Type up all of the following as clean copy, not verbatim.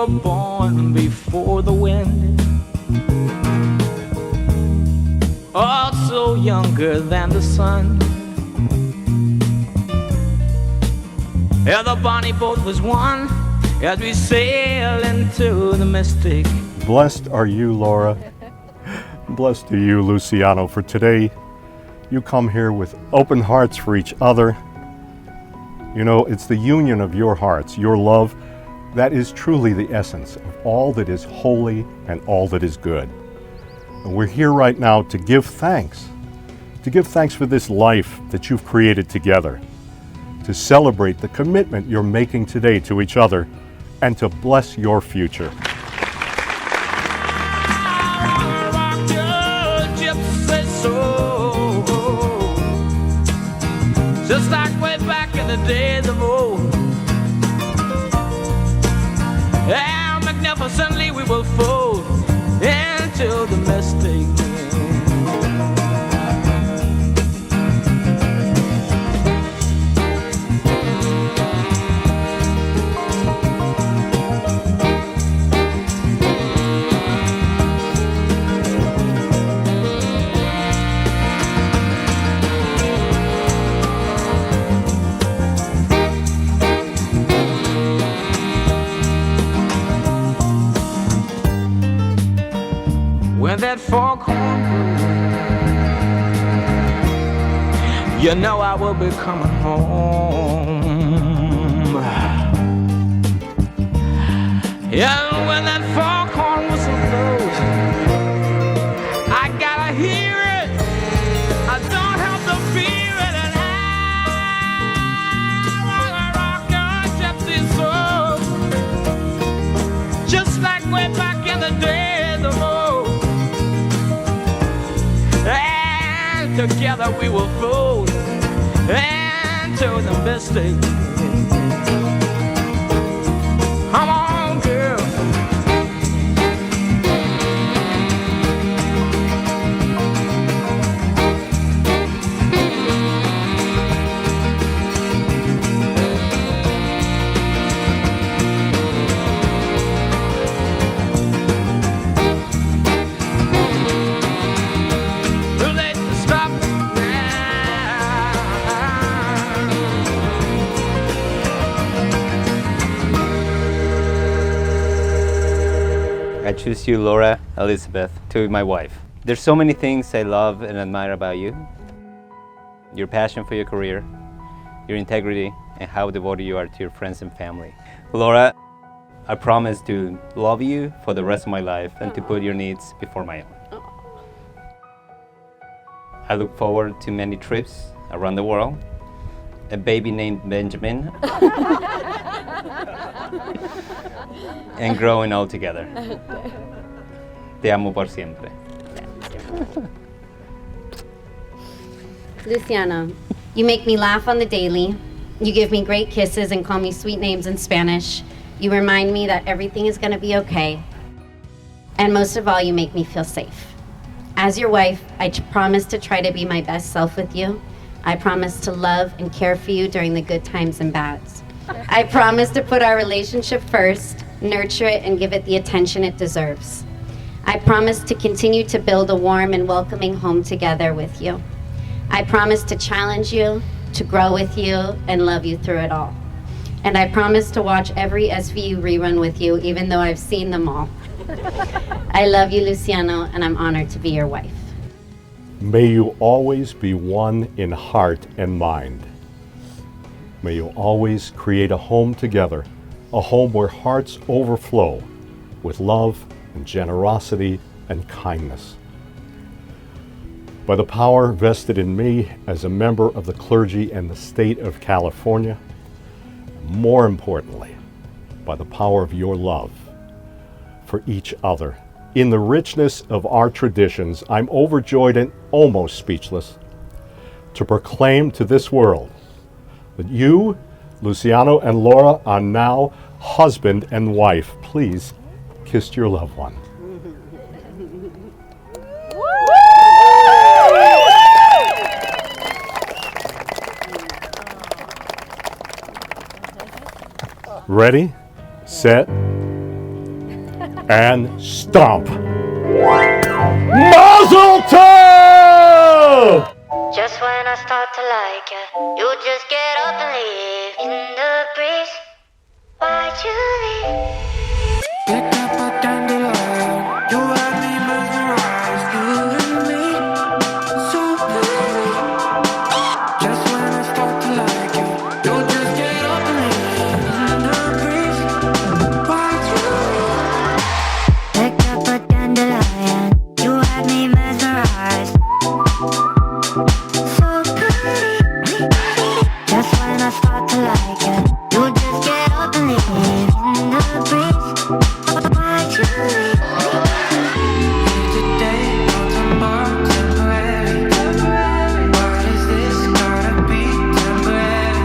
were born before the wind, also younger than the sun. Yeah, the bonnie boat was one as we sail into the mystic. Blessed are you, Laura. Blessed are you, Luciano, for today you come here with open hearts for each other. You know, it's the union of your hearts, your love, that is truly the essence of all that is holy and all that is good. And we're here right now to give thanks for this life that you've created together, to celebrate the commitment you're making today to each other, and to bless your future. Just like way back in the days of old. And magnificently we will fold into the mystic. When that foghorn blows, you know I will be coming home. Yeah, when that foghorn whistle blows, I gotta hear it. I don't have to fear it, and I wanna rock your gypsy soul, just like way back in the days of old. Together we will fold into the mystic. Come on, girl. I choose you, Laura Elizabeth, to be my wife. There's so many things I love and admire about you. Your passion for your career, your integrity, and how devoted you are to your friends and family. Laura, I promise to love you for the rest of my life and to put your needs before my own. I look forward to many trips around the world, a baby named Benjamin, and growing all together. Te amo por siempre. Luciano, you make me laugh on the daily. You give me great kisses and call me sweet names in Spanish. You remind me that everything is going to be okay. And most of all, you make me feel safe. As your wife, I promise to try to be my best self with you. I promise to love and care for you during the good times and bads. I promise to put our relationship first, nurture it, and give it the attention it deserves. I promise to continue to build a warm and welcoming home together with you. I promise to challenge you, to grow with you, and love you through it all. And I promise to watch every SVU rerun with you, even though I've seen them all. I love you, Luciano, and I'm honored to be your wife. May you always be one in heart and mind. May you always create a home together, a home where hearts overflow with love and generosity and kindness. By the power vested in me as a member of the clergy and the state of California, more importantly, by the power of your love for each other. In the richness of our traditions, I'm overjoyed and almost speechless to proclaim to this world that you, Luciano and Laura, are now husband and wife. Please kiss your loved one. Ready, set, and stomp. Mazel tov! Just when I start to like you, you just get up and leave in the breeze. Why'd you leave? Pick up a dandelion, you had me mesmerized, you and me, so pretty. Just when I start to like you, you just get up and leave in the breeze. Why'd you leave? Pick up a dandelion, you had me mesmerized. So pretty. Just when I start to like you, you just get up and leave in the breeze. Why'd you leave? Today, no tomorrow, temporary. Why does this gotta be temporary?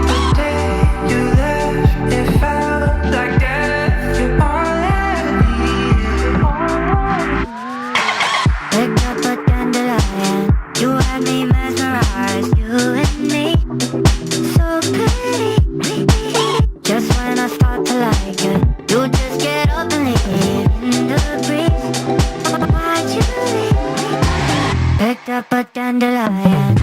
The day you left, it felt like death. You're all I need. Picked up a dandelion, you had me mesmerized, you and me, so pretty. Just when I start to like you, you just get up and leave in the breeze. Why'd you leave? Picked up a dandelion.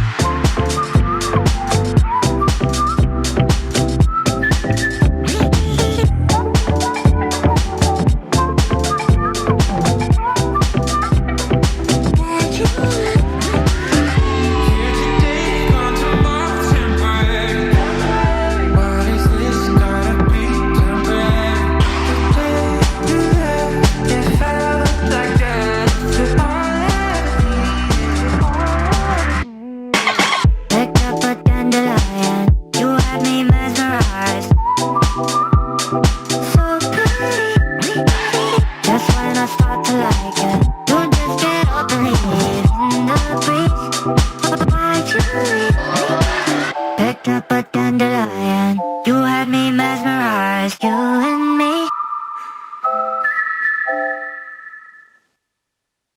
Picked up a dandelion, you had me mesmerized. So pretty. Just when I start to like you, you just get up and leave in the breeze. Why'd you leave? Picked up a dandelion, you had